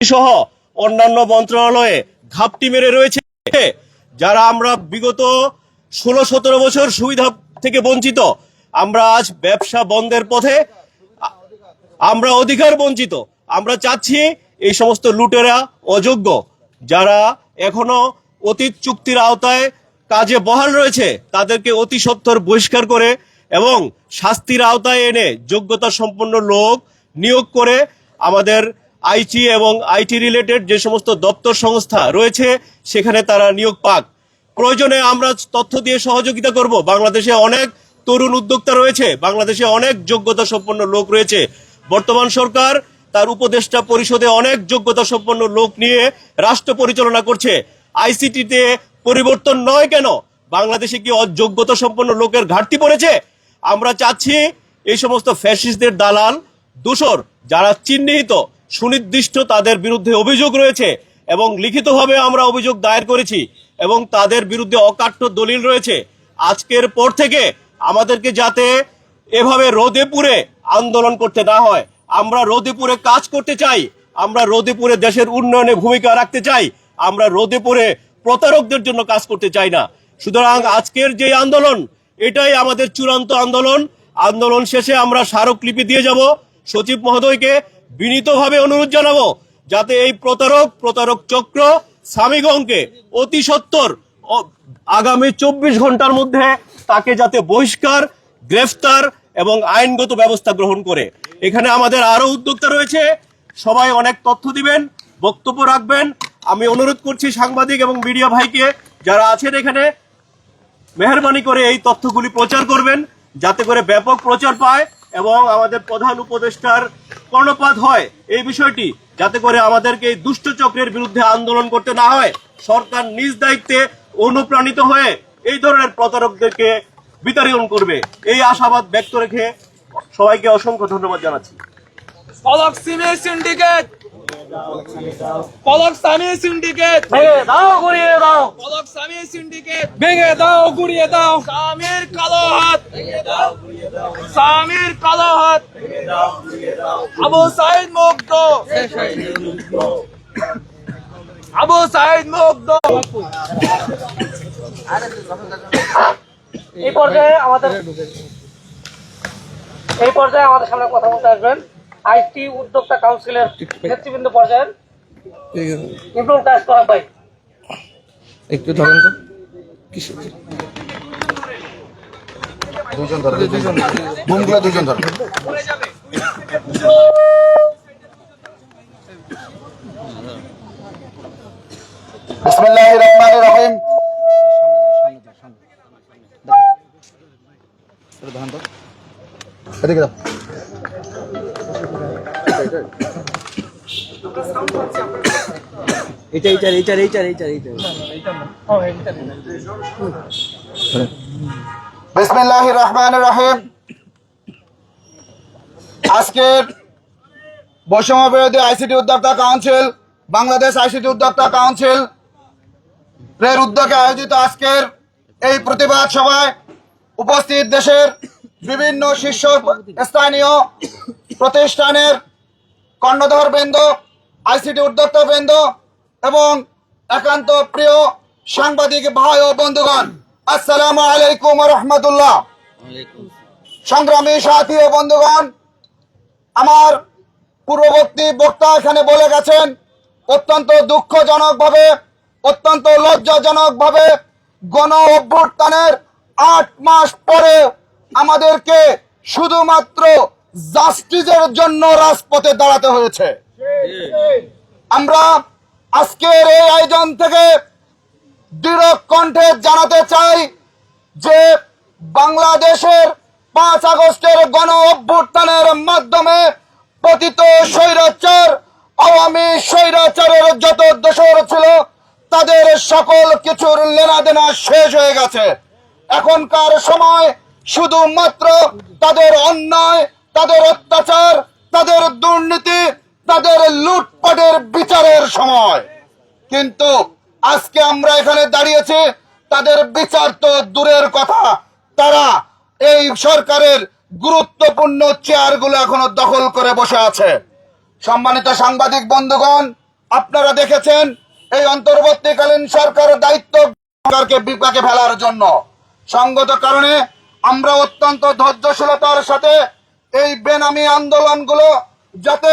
সহ অন্যান্য মন্ত্রণালয়ে ঘাপটি মেরে রয়েছে, যারা আমরা বিগত 16-17 বছর সুবিধা থেকে বঞ্চিত। আমরা আজ ব্যবসা বন্ধের পথে, আমরা অধিকার বঞ্চিত। আমরা চাচ্ছি এই সমস্ত লুটেরা, অযোগ্য যারা এখনো অতীত চুক্তির আওতায় কাজে বহাল রয়েছে, তাদেরকে অতি সত্বর বহিষ্কার করে এবং শাস্তির আওতায় এনে যোগ্যতা সম্পন্ন লোক নিয়োগ করে আমাদের আইটি এবং আইটি রিলেটেড যে সমস্ত দপ্তর সংস্থা রয়েছে সেখানে তারা নিয়োগ পাক। প্রয়োজনে আমরা তথ্য দিয়ে সহযোগিতা করব। বাংলাদেশে অনেক তরুণ উদ্যোক্তা রয়েছে, বাংলাদেশে অনেক যোগ্যতা সম্পন্ন লোক রয়েছে। বর্তমান সরকার তার উপদেষ্টা পরিষদে অনেক যোগ্যতা সম্পন্ন লোক নিয়ে রাষ্ট্র পরিচালনা করছে। আইসিটিতে পরিবর্তন নয় কেন? বাংলাদেশে কি অযোগ্যতা সম্পন্ন লোকের ঘাটতি পড়েছে? আমরা চাচ্ছি এই সমস্ত ফ্যাসিস্টদের দালাল, দোসর যারা চিহ্নিত, সুনির্দিষ্ট তাদের বিরুদ্ধে অভিযোগ রয়েছে এবং লিখিতভাবে আমরা অভিযোগ দায়ের করেছি এবং তাদের বিরুদ্ধে অকাট্য দলিল রয়েছে। আজকের পর থেকে আমাদেরকে যাতে এভাবে রোদে পুড়ে আন্দোলন করতে না হয়। আমরা রোদে পুড়ে কাজ করতে চাই, আমরা রোদে পুড়ে দেশের উন্নয়নে ভূমিকা রাখতে চাই, আমরা রোদে পুড়ে প্রতারকদের জন্য কাজ করতে চাই না। সুতরাং আজকের যে আন্দোলন, এটাই আমাদের চূড়ান্ত আন্দোলন। আন্দোলন শেষে আমরা স্মারকলিপি দিয়ে যাব। সচিব মহোদয়কে বিনীতভাবে অনুরোধ জানাবো যাতে এই প্রতারক চক্র স্বামীগণকে অতি সত্বর আগামী 24 ঘন্টার মধ্যে তাকে যাতে বহিষ্কার, গ্রেফতার এবং আইনগত ব্যবস্থা গ্রহণ করে। এখানে আমাদের আরো উদ্যোক্তা রয়েছে, সবাই অনেক তথ্য দিবেন, বক্তব্য রাখবেন। আমি অনুরোধ করছি সাংবাদিক এবং মিডিয়া ভাইকে যারা আছেন এখানে, মেহরবানি করে এই তথ্যগুলি প্রচার করবেন যাতে করে ব্যাপক প্রচার পায় এবং আমাদের প্রধান উপদেষ্টার কর্ণপাত হয় এই বিষয়টি, যাতে করে আমাদেরকে এই দুষ্ট চক্রের বিরুদ্ধে আন্দোলন করতে না হয়। সরকার নিজ দায়িত্বে অনুপ্রাণিত হয়ে এই ধরনের প্রতারকদেরকে বিতাড়ন করবে, এই আশাবাদ ব্যক্ত রেখে সবাইকে অসংখ্য ধন্যবাদ জানাচ্ছি। পলক সিমের সিন্ডিকেট, পলক সামির সিন্ডিকেট ভেঙে দাও, গুড়িয়ে দাও। পলক সামির সিন্ডিকেট ভেঙে দাও, গুড়িয়ে দাও। সামির কালো হাত ভেঙে দাও, গুড়িয়ে দাও। সামির কালো হাত ভেঙে দাও, গুড়িয়ে দাও। আবু সাইদ মুক্ত, আবু সাইদ মুক্ত। এই পর্যায়ে আমাদের সামনে কথা বলতে আসবেন আইটি উদ্যোক্তা কাউন্সিলের নেতৃবৃন্দ পর্যায়ের ইমরুল কায়েস করা ভাই। একটু ধরেন তো, দুজন ধরেন, বুমগুলো দুজন ধরেন। বিসমিল্লাহির রহমানির রহিম। এদিকে দাও। বিসমিল্লাহির রহমানির রহিম। আজকের বৈষম্য বিরোধী আইসিটি উদ্যোক্তা কাউন্সিল, বাংলাদেশ আইসিটি উদ্যোক্তা কাউন্সিল এর উদ্যোগে আয়োজিত আজকের এই প্রতিবাদ সভায় উপস্থিত দেশের বিভিন্ন শীর্ষ স্থানীয় প্রতিষ্ঠানের কর্ণধার বৃন্দ, আইসিটি উদ্যোক্তা বৃন্দ এবং একান্ত প্রিয় সাংবাদিক ভাই ও বন্ধুগণ, আসসালামু আলাইকুম ওয়া রাহমাতুল্লাহ। সংগ্রামী সাথী ও বন্ধুগণ, আমার পূর্ববর্তী বক্তা এখানে বলে গেছেন, অত্যন্ত দুঃখজনকভাবে, অত্যন্ত লজ্জাজনকভাবে গণ অভ্যুত্থানের 8 মাস পরে আমাদেরকে শুধুমাত্র জাস্টিসের জন্য রাজপথে দাঁড়াতে হয়েছে। আমরা আজকের এই আয়োজন থেকে দৃঢ় কণ্ঠে জানাতে চাই যে বাংলাদেশের 5 আগস্টের গণ অভ্যুত্থানের মাধ্যমে পতিত স্বৈরাচার, আওয়ামী স্বৈরাচারের যত দোসর ছিল তাদের সকল কিছুর লেনাদেনা শেষ হয়ে গেছে। এখনকার সময় শুধুমাত্র তাদের অন্যায়, তাদের অত্যাচার, তাদের দুর্নীতি, তাদের লুটপাটের বিচারের সময়। কিন্তু আজকে আমরা এখানে দাঁড়িয়েছি, তাদের বিচার তো দূরের কথা, তারা এই সরকারের গুরুত্বপূর্ণ চেয়ারগুলো এখনো দখল করে বসে আছে। সম্মানিত সাংবাদিক বন্ধুগণ, আপনারা দেখেছেন এই অন্তর্বর্তীকালীন সরকার দায়িত্ব সরকারকে বিপাকে ফেলার জন্য সঙ্গত কারণে আমরা অত্যন্ত ধৈর্যশীলতার সাথে এই বেনামি আন্দোলনগুলো যাতে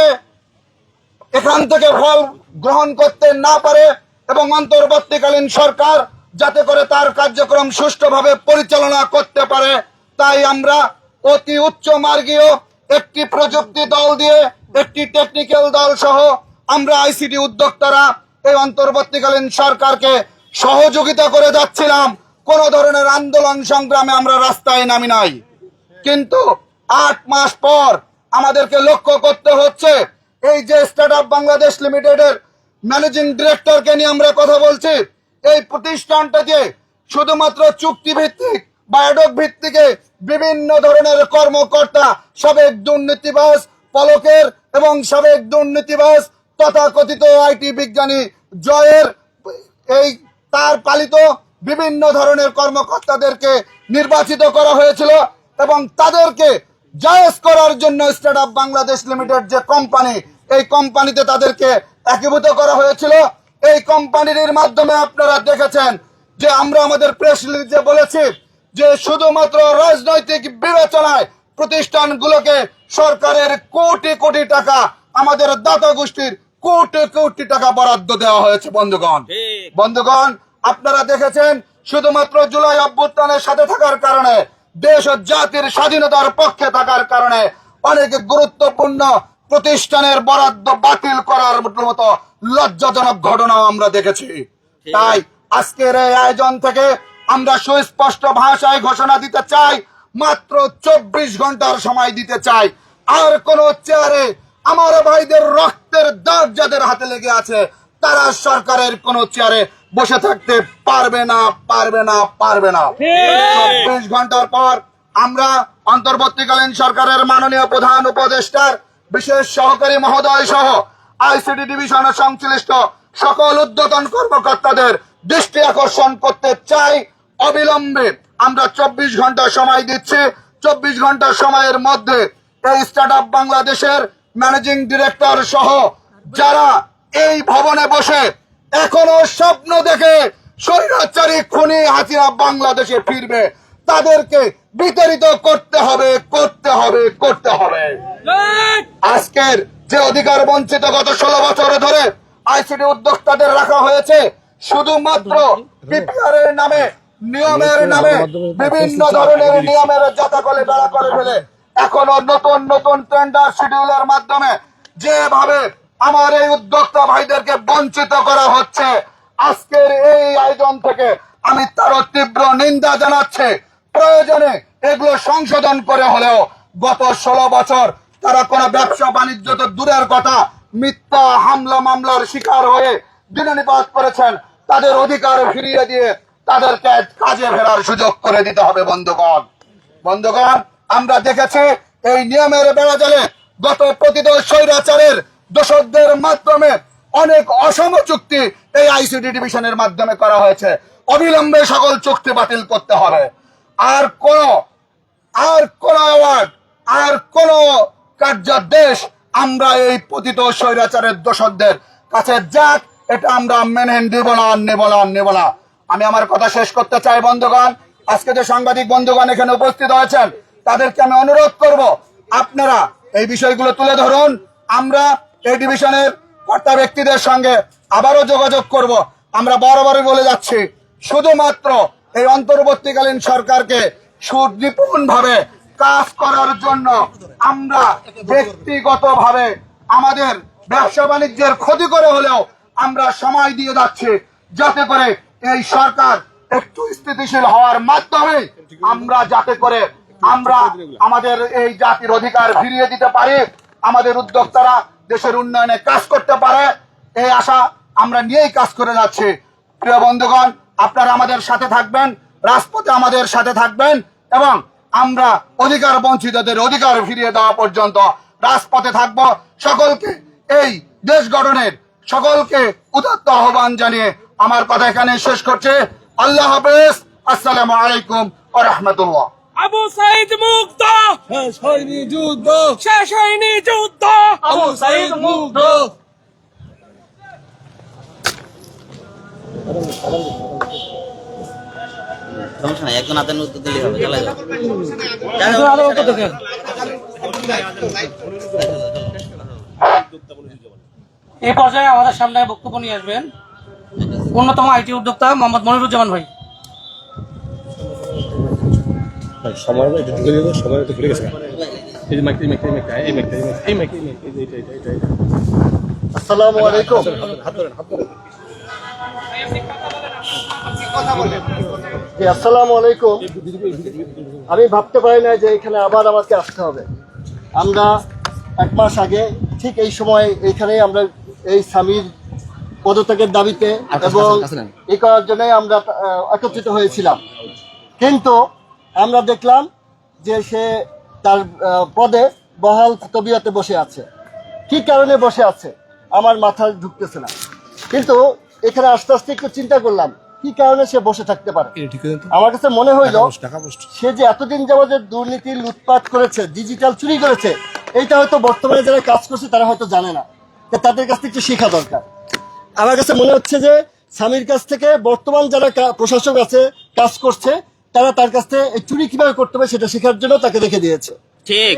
এখান থেকে ফল গ্রহণ করতে না পারে এবং অন্তর্বর্তীকালীন সরকার যাতে করে তার কার্যক্রম সুষ্ঠুভাবে পরিচালনা করতে পারে, তাই আমরা অতি উচ্চ মার্গীয় একটি প্রযুক্তি দল দিয়ে একটি টেকনিক্যাল দল সহ আমরা আইসিটি উদ্যোক্তারা এই অন্তর্বর্তীকালীন সরকারকে সহযোগিতা করে যাচ্ছিলাম। কোন ধরনের আন্দোলন সংগ্রামে আমরা রাস্তায় নামি নাই, কিন্তু 8 মাস পর আমাদেরকে লক্ষ্য করতে হচ্ছে এই যে স্টার্টআপ বাংলাদেশ লিমিটেডের ম্যানেজিং ডিরেক্টরকে নিয়ে আমরা কথা বলছি, এই প্রতিষ্ঠানটা যে শুধুমাত্র চুক্তি ভিত্তিক বা অ্যাডক ভিত্তিকে বিভিন্ন ধরনের কর্মকর্তা, সাবেক দুর্নীতিবাজ পলকের এবং সাবেক দুর্নীতিবাজ তথাকথিত আইটি বিজ্ঞানী জয়ের এই তার পালিত বিভিন্ন ধরনের কর্মকর্তাদেরকে নির্বাচিত করা হয়েছিল এবং তাদেরকে জায়েজ করার জন্য স্টার্টআপ বাংলাদেশ লিমিটেড যে কোম্পানি, এই কোম্পানিতে তাদেরকে একীভূত করা হয়েছিল। এই কোম্পানির মাধ্যমে আপনারা দেখেছেন যে আমরা আমাদের প্রেস রিলিজে বলেছি যে শুধুমাত্র রাজনৈতিক বিবেচনায় প্রতিষ্ঠানগুলোকে সরকারের কোটি কোটি টাকা, আমাদের দাতা গোষ্ঠীর কোটি কোটি টাকা বরাদ্দ দেওয়া হয়েছে। বন্ধুগণ আপনারা দেখেছেন শুধুমাত্র জুলাই অভ্যুত্থানের সাথে থাকার কারণে, দেশ ও জাতির স্বাধীনতার পক্ষে থাকার কারণে অনেক গুরুত্বপূর্ণ প্রতিষ্ঠানের বরাদ্দ বাতিল করার মতো লজ্জাজনক ঘটনাও আমরা দেখেছি। তাই আজকের এই আয়োজন থেকে আমরা সুস্পষ্ট ভাষায় ঘোষণা দিতে চাই, মাত্র 24 ঘন্টার সময় দিতে চাই। আর কোন চেয়ারে আমার ভাইদের রক্তের দাগ যাদের হাতে লেগে আছে তারা সরকারের কোন চেয়ারে বসে থাকতে পারবে না। 24 ঘন্টার পর আমরা অন্তর্বর্তীকালীন সরকারের মাননীয় প্রধান উপদেষ্টার বিশেষ সহকারী মহোদয় সহ আইসিটি ডিভিশনের সংশ্লিষ্ট সকল ঊর্ধ্বতন কর্মকর্তাদের দৃষ্টি আকর্ষণ করতে চাই। অবিলম্বে আমরা 24 ঘন্টা সময় দিচ্ছি। 24 ঘন্টা সময়ের মধ্যে এই স্টার্টআপ বাংলাদেশের ম্যানেজিং ডিরেক্টর সহ যারা এই ভবনে বসে এখনো স্বপ্ন দেখে স্বৈরাচারী খুনি হাসিনা বাংলাদেশে ফিরবে, তাদেরকে বিতাড়িত করতে হবে। আজকের যে অধিকার বঞ্চিত গত 16 বছর ধরে আইসিটি উদ্যোক্তাদের রাখা হয়েছে শুধুমাত্র পিপিআর এর নামে, নিয়মের নামে, বিভিন্ন ধরনের নিয়মের জাতাকলে বেড়া করে ফেলে এখনো নতুন নতুন টেন্ডার শিডিউলের মাধ্যমে যেভাবে আমার এই উদ্যোক্তা ভাইদেরকে বঞ্চিত করা হচ্ছে, আজকের এই আয়োজন থেকে আমি তারও তীব্র নিন্দা জানাচ্ছি। প্রয়োজনে এগুলো সংশোধন করে হলেও গত 16 বছর তারা কোন ব্যবসা বাণিজ্য তো দূরের কথা, মিথ্যা হামলা মামলার শিকার হয়ে দিননিপাত করেছেন, তাদের অধিকার ফিরিয়ে দিয়ে তাদেরকে কাজে ফেরার সুযোগ করে দিতে হবে। বন্ধুগণ আমরা দেখেছি এই নিয়মের বেড়াজালে গত প্রতিত স্বৈরাচারের দোষকদের মাধ্যমে অনেক অসম চুক্তি এই আইসিটি ডিভিশনের মাধ্যমে করা হয়েছে। অবিলম্বে সকল চুক্তি বাতিল করতে হবে। আর কোন কার্যাদেশ আমরা এই পতিত স্বৈরাচারের দোষকদের কাছে যাক, এটা আমরা মেনে নেব না। আমি আমার কথা শেষ করতে চাই। বন্ধুগণ, আজকে যে সাংবাদিক বন্ধুগণ এখানে উপস্থিত হয়েছেন তাদেরকে আমি অনুরোধ করব আপনারা এই বিষয়গুলো তুলে ধরুন। আমরা এই ডিভিশনের কর্তা ব্যক্তিদের সঙ্গে আবারও যোগাযোগ করব। আমরা বরাবরই বলে যাচ্ছি শুধুমাত্র এই অন্তর্বর্তীকালীন সরকারকে সুনিপুণভাবে কাজ করার জন্য আমরা ব্যক্তিগতভাবে আমাদের ব্যবসা বাণিজ্যের ক্ষতি করে হলেও আমরা সময় দিয়ে যাচ্ছি, যাতে করে এই সরকার একটু স্থিতিশীল হওয়ার মাধ্যমে আমরা আমাদের এই জাতির অধিকার ফিরিয়ে দিতে পারি, আমাদের উদ্যোক্তারা দেশের উন্নয়নে কাজ করতে পারে, এই আশা আমরা নিয়েই কাজ করে যাচ্ছি। প্রিয় বন্ধুগণ, আপনারা আমাদের সাথে থাকবেন, রাজপথে আমাদের সাথে থাকবেন এবং আমরা অধিকার বঞ্চিতদের অধিকার ফিরিয়ে দেওয়া পর্যন্ত রাজপথে থাকব। সকলকে এই দেশ গঠনের সকলকে উদাত্ত আহ্বান জানিয়ে আমার কথা এখানে শেষ করছে। আল্লাহ হাফেজ। আসসালামু আলাইকুম ওয়া রাহমাতুল্লাহ। আবু সাইদ মুক্ত, শেষ হয়নি যুদ্ধ, আবু সাইদ মুক্ত। সমস্যা নাই, একজন আদান উত্তর দিলেই হবে, চলে যাও। এই পর্যায়ে আমাদের সামনে বক্তব্য নিয়ে আসবেন অন্যতম আইটি উদ্যোক্তা মোহাম্মদ মনিরুজ্জামান ভাই। আসসালামু আলাইকুম। জি, আসসালামু আলাইকুম। আমি ভাবতে পারি না যে এখানে আবার আমাকে আসতে হবে। আমরা 1 মাস আগে ঠিক এই সময় এইখানে আমরা এই স্বামীর পদত্যাগের দাবিতে এবং এই করার জন্যই আমরা একত্রিত হয়েছিলাম, কিন্তু আমরা দেখলাম যে সে তার পদে বহাল তবিয়তে বসে আছে। কি কারণে বসে আছে আমার মাথায় ঢুকতেছে না, কিন্তু এখানে আস্তে আস্তে একটু চিন্তা করলাম কি কারণে সে বসে থাকতে পারে। আমার কাছে মনে হইলো সে যে এতদিন যাবত দুর্নীতি লুটপাট করেছে, ডিজিটাল চুরি করেছে, এইটা হয়তো বর্তমানে যারা কাজ করছে তারা হয়তো জানে না, তাদের কাছ থেকে একটু শেখা দরকার। আমার কাছে মনে হচ্ছে যে স্বামীর কাছ থেকে বর্তমান যারা প্রশাসক আছে কাজ করছে তারা তার কাছ থেকে এই চুরি কিভাবে করতে হবে সেটা শেখার জন্য তাকে রেখে দিয়েছে। ঠিক,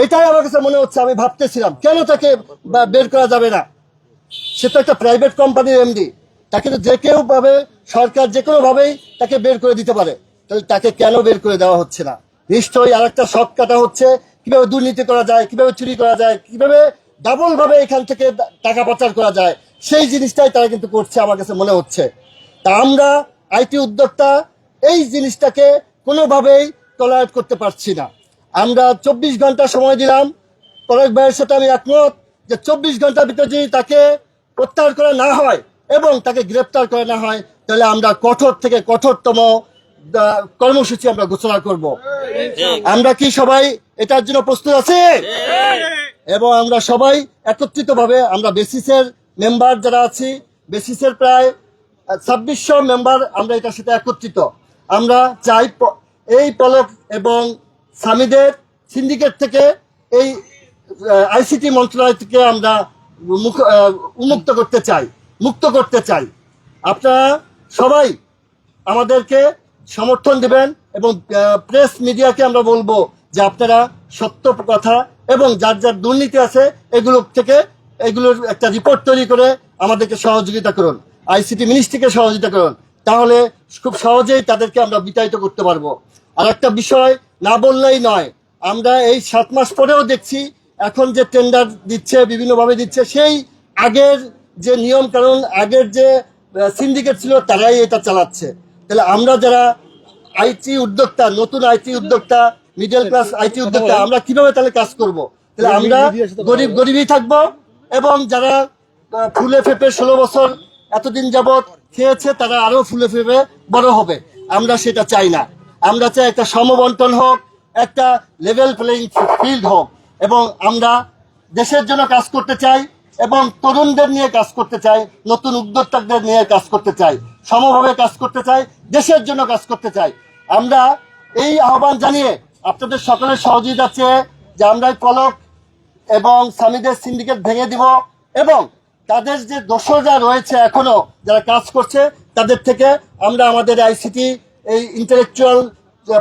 এটাই আমার কাছে মনে হচ্ছে। আমি ভাবতেছিলাম কেন তাকে বের করা যাবে না, সে তো একটা প্রাইভেট কোম্পানির এমডি, তাকে তো যে কেউ ভাবে সরকার যে কোনো ভাবেই তাকে বের করে দিতে পারে, তাহলে তাকে কেন বের করে দেওয়া হচ্ছে না? নিশ্চয়ই আরেকটা শখ কাটা হচ্ছে কিভাবে দুর্নীতি করা যায়, কিভাবে চুরি করা যায়, কিভাবে ডাবল ভাবে এখান থেকে টাকা পাচার করা যায়, সেই জিনিসটাই তারা কিন্তু করছে আমার কাছে মনে হচ্ছে। তা আমরা আইটি উদ্যোক্তা এই জিনিসটাকে কোনোভাবেই টলারেট করতে পারছি না। আমরা 24 ঘন্টা সময় দিলাম, পরেশ ভাইয়ের সাথে আমি একমত যে 24 ঘন্টার ভিতরে যদি তাকে প্রত্যাহার করা না হয় এবং তাকে গ্রেপ্তার করা না হয় তাহলে আমরা কঠোর থেকে কঠোরতম কর্মসূচি আমরা ঘোষণা করব। আমরা কি সবাই এটার জন্য প্রস্তুত আছি? এবং আমরা সবাই একত্রিতভাবে আমরা বেসিসের মেম্বার যারা আছি, বেসিসের প্রায় 2600 মেম্বার আমরা এটার সাথে একত্রিত। আমরা চাই এই পলক এবং স্বামীদের সিন্ডিকেট থেকে এই আইসিটি মন্ত্রণালয় থেকে আমরা মুক্ত করতে চাই। আপনারা সবাই আমাদেরকে সমর্থন দিবেন এবং প্রেস মিডিয়াকে আমরা বলবো যে আপনারা সত্য কথা এবং যার যার দুর্নীতি আছে এগুলোর একটা রিপোর্ট তৈরি করে আমাদেরকে সহযোগিতা করুন, আইসিটি মিনিস্ট্রিকে সহযোগিতা করুন, তাহলে খুব সহজেই তাদেরকে আমরা বিতাড়িত করতে পারবো। আর একটা বিষয় না বললেই নয়, আমরা এই 7 মাস পরেও দেখছি এখন যে টেন্ডার দিচ্ছে বিভিন্নভাবে দিচ্ছে, সেই আগের যে নিয়ম কানুন আগের যে সিন্ডিকেট ছিল তারাই এটা চালাচ্ছে। তাহলে আমরা যারা আইটি উদ্যোক্তা, নতুন আইটি উদ্যোক্তা, মিডল ক্লাস আইটি উদ্যোক্তা, আমরা কিভাবে তাহলে কাজ করব? তাহলে আমরা গরিবই থাকবো এবং যারা ফুলে ফেপে 16 বছর এতদিন যাবৎ খেয়েছে তারা আরো ফুলে ফেপে বড় হবে। আমরা সেটা চাই না। আমরা চাই একটা সমবন্টন হোক, একটা লেভেল প্লেইং ফিল্ড হোক, এবং আমরা দেশের জন্য কাজ করতে চাই এবং তরুণদের নিয়ে কাজ করতে চাই, নতুন উদ্যোক্তাদের নিয়ে কাজ করতে চাই, সমভাবে কাজ করতে চাই, দেশের জন্য কাজ করতে চাই। আমরা এই আহ্বান জানিয়ে আপনাদের সকলের সহযোগিতা চেয়ে যে আমরা পলক এবং স্বামীদের সিন্ডিকেট ভেঙে দিব এবং তাদের যে দোষররা রয়েছে এখনো যারা কাজ করছে তাদের থেকে আমরা আমাদের আইসিটি এই ইন্টেলেকচুয়াল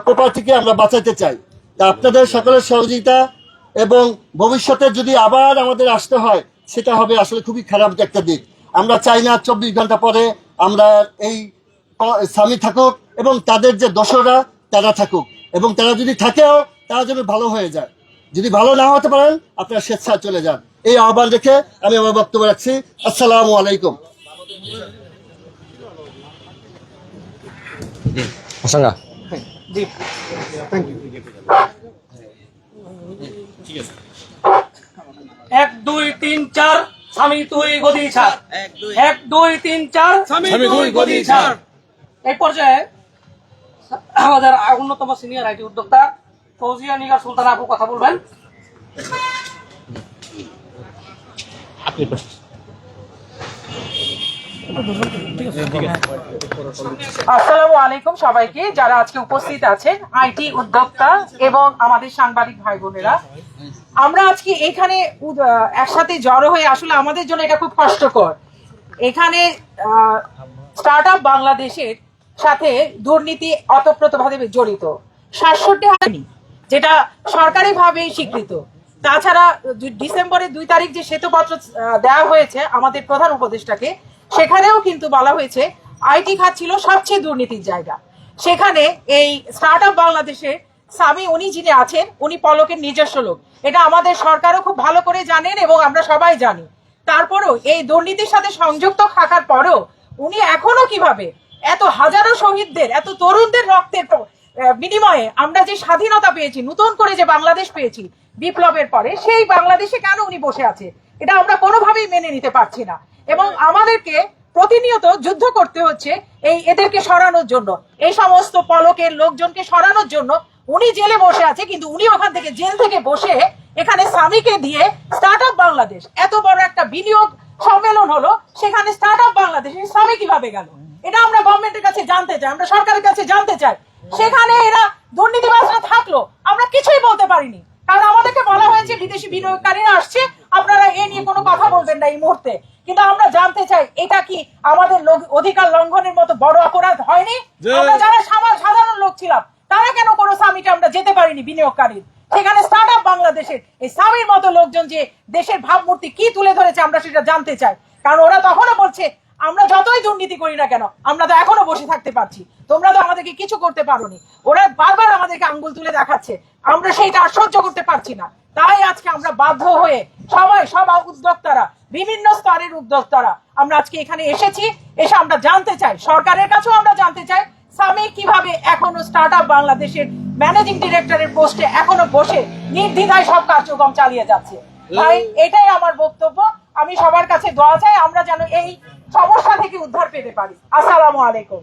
প্রপার্টিকে আমরা বাঁচাতে চাই। তা আপনাদের সকলের সহযোগিতা এবং ভবিষ্যতে যদি আবার আমাদের আসতে হয় সেটা হবে আসলে খুবই খারাপ একটা দিক। আমরা চাই না 24 ঘন্টা পরে আমরা এই স্বামী থাকুক এবং তাদের যে দোষররা তারা থাকুক, এবং তারা যদি থাকেও তারা যেন ভালো হয়ে যায়। যদি ভালো না হতে পারেন আপনারা স্বেচ্ছায় চলে যান। এই আহ্বান রেখে আমি আমার বক্তব্য রাখছি। আসসালামু আলাইকুম। জি, 1 2 3 4 স্বামী তুই গদি ছাড়, 1 2 3 4 স্বামী তুই গদি ছাড়। এই পর্যায়ে আমাদের অন্যতম সিনিয়র আইটি উদ্যোক্তা ফৌজিয়া নিগার সুলতানা আপু কথা বলবেন। আসসালামু আলাইকুম সবাইকে যারা আজকে উপস্থিত আছেন, আইটি উদ্যোক্তা এবং আমাদের সাংবাদিক ভাই বোনেরা। আমরা আজকে এখানে একসাথে জড়ো হয়ে আসলে আমাদের জন্য এটা খুব কষ্টকর। এখানে স্টার্ট আপ বাংলাদেশের সাথে দুর্নীতি অতপ্রতভাবে জড়িত। ৬৭ যেটা সরকারিভাবে স্বীকৃত। তাছাড়া ডিসেম্বরের ২ তারিখ যে শ্বেতপত্র দেওয়া হয়েছে আমাদের প্রধান উপদেষ্টাকে, সেখানেও কিন্তু বলা হয়েছে আইটি খাত ছিল সবচেয়ে দুর্নীতির জায়গা। সেখানে এই স্টার্ট আপ বাংলাদেশে স্বামী উনি যিনি আছেন উনি পলকের নিজস্ব লোক, এটা আমাদের সরকারও খুব ভালো করে জানেন এবং আমরা সবাই জানি। তারপরেও এই দুর্নীতির সাথে সংযুক্ত থাকার পরেও উনি এখনো কিভাবে এত হাজারো শহীদদের, এত তরুণদের রক্তের বিনিময়ে আমরা যে স্বাধীনতা পেয়েছি, নতুন করে যে বাংলাদেশ পেয়েছি বিপ্লবের পরে, সেই বাংলাদেশে কেন উনি বসে আছে, এটা আমরা কোনোভাবেই মেনে নিতে পারছি না। এবং আমাদেরকে প্রতিনিয়ত যুদ্ধ করতে হচ্ছে এদেরকে সরানোর জন্য, এই সমস্ত পলকের লোকজনকে সরানোর জন্য। উনি জেলে বসে আছে, কিন্তু উনি ওখান থেকে জেল থেকে বসে এখানে স্বামীকে দিয়ে স্টার্ট আপ বাংলাদেশ, এত বড় একটা বিনিয়োগ সম্মেলন হলো, সেখানে স্টার্ট আপ বাংলাদেশে স্বামী কিভাবে গেল, এটা আমরা গভর্নমেন্টের কাছে জানতে চাই, আমরা সরকারের কাছে জানতে চাই। সেখানে এরা দুর্নীতিবাজরা থাকলো, আমরা কিছুই বলতে পারিনি, কারণ আমাদেরকে বলা হয়েছে বিদেশি বিনিয়োগকারীরা আসছে, আপনারা এ নিয়ে কোনো কথা বলবেন না এই মুহূর্তে। কিন্তু আমরা জানতে চাই এটা কি আমাদের অধিকার লঙ্ঘনের মতো বড় অপরাধ হয়নি? আমরা যারা সাধারণ লোক ছিলাম তারা কেন কোনো সামিটে আমরা যেতে পারিনি বিনিয়োগকারীর? সেখানে স্টার্ট আপ বাংলাদেশের এই স্বামীর মতো লোকজন যে দেশের ভাবমূর্তি কি তুলে ধরেছে আমরা সেটা জানতে চাই। কারণ ওরা তখনও বলছে আমরা যতই দুর্নীতি করি না কেন আমরা তো এখনো বসে থাকতে পারছি, তোমরা তো আমাদেরকে কিছু করতে পারোনি। ওরা বারবার আমাদেরকে আঙ্গুল তুলে দেখাচ্ছে, আমরা সেইটা আর সহ্য করতে পারছি না। তাই আজকে আমরা বাধ্য হয়ে সব উদ্যোক্তারা, বিভিন্ন স্তরের উদ্যোক্তারা আমরা আজকে এখানে এসেছি। এসে আমরা জানতে চাই, সরকারের কাছেও আমরা জানতে চাই স্বামী কিভাবে এখনো স্টার্ট আপ বাংলাদেশের ম্যানেজিং ডিরেক্টরের পোস্টে এখনো বসে নির্দ্বিধায় সব কার্যক্রম চালিয়ে যাচ্ছে। তাই এটাই আমার বক্তব্য। আমি সবার কাছে দোয়া চাই আমরা যেন এই সমস্যা থেকে উদ্ধার পেতে পারি। আসসালামু আলাইকুম।